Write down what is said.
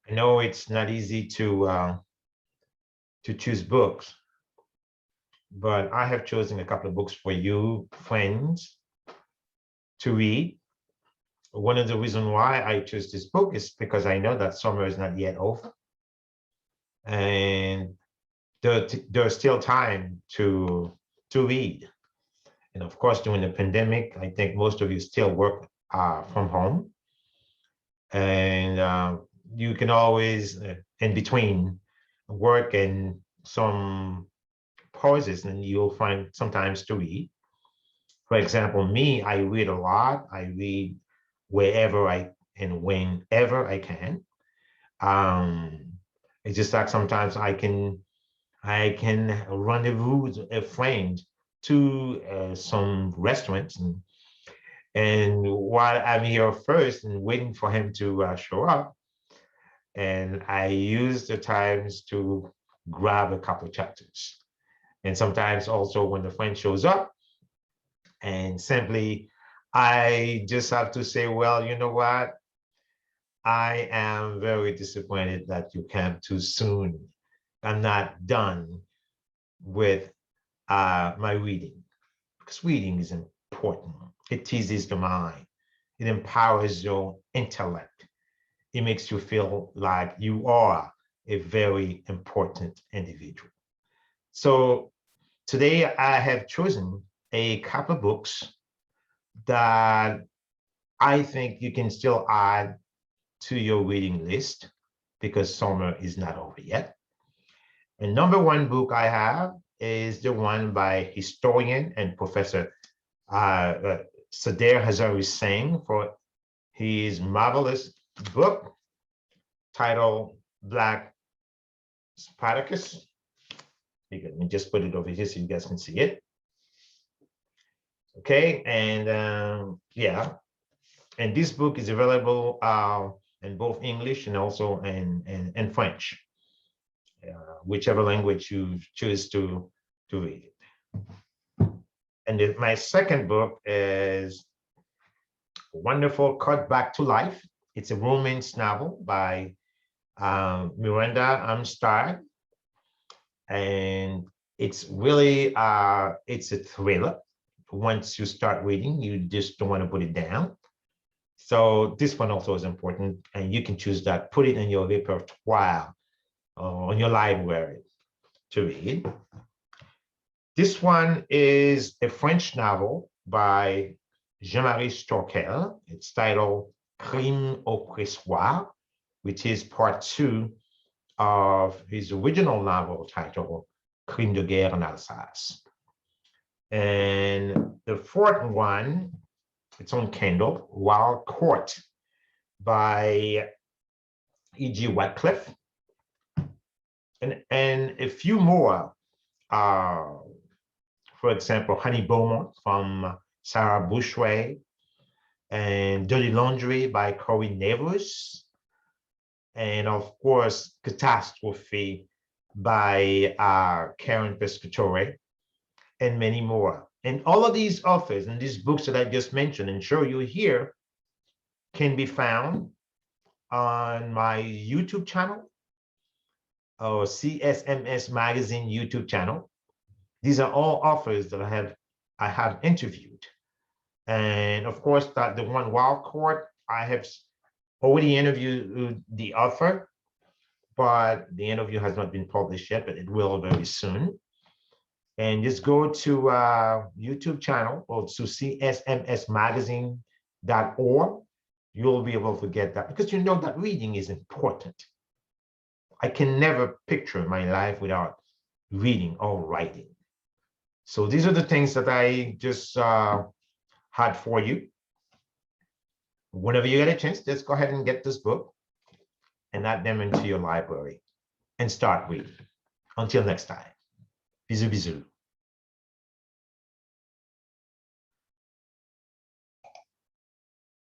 I know it's not easy to choose books, but I have chosen a couple of books for you, friends, to read. One of the reasons why I chose this book is because I know that summer is not yet over, and there's still time to read. And of course, during the pandemic, I think most of you still work from home, and you can always, in between work and some pauses, and you'll find sometimes to read. For example, me, I read a lot. I read wherever I and whenever I can. Um, it's just like sometimes I can rendezvous with a friend to some restaurants, and while I'm here first and waiting for him to show up, and I use the times to grab a couple of chapters. And sometimes also when the friend shows up, and simply I just have to say, well, you know what? I am very disappointed that you came too soon. I'm not done with my reading, because reading is important. It teases the mind. It empowers your intellect. It makes you feel like you are a very important individual. So today I have chosen a couple of books that I think you can still add to your reading list because summer is not over yet. And number one book I have is the one by historian and professor Sadair Hazari Singh for his marvelous book titled Black Spartacus. Let me just put it over here so you guys can see it. Okay, and yeah, and this book is available in both English and also in French, whichever language you choose to read it. And my second book is Wonderful Cut Back to Life. It's a romance novel by Miranda Amstad, and it's really it's a thriller. Once you start reading, you just don't want to put it down. So this one also is important, and you can choose that, put it in your repertoire on your library to read. This one is a French novel by Jean-Marie Storkel. It's titled Crime au Pressoir, which is part 2 of his original novel titled Crime de Guerre en Alsace. And the fourth one, it's on Kindle, Wild Court by E.G. Watcliffe. And a few more, for example, Honey Beaumont from Sarah Bushray, and Dirty Laundry by Corey Nevers, and of course, Catastrophe by Karen Pescatore, and many more. And all of these authors and these books that I just mentioned and show you here can be found on my YouTube channel or CSMS Magazine YouTube channel. These are all authors that I have interviewed. And of course, the one Wild Court, I have already interviewed the author, but the interview has not been published yet, but it will very soon. And just go to YouTube channel or to csmsmagazine.org. You'll be able to get that, because you know that reading is important. I can never picture my life without reading or writing. So these are the things that I just had for you. Whenever you get a chance, just go ahead and get this book and add them into your library and start reading. Until next time. Bisous, bisous.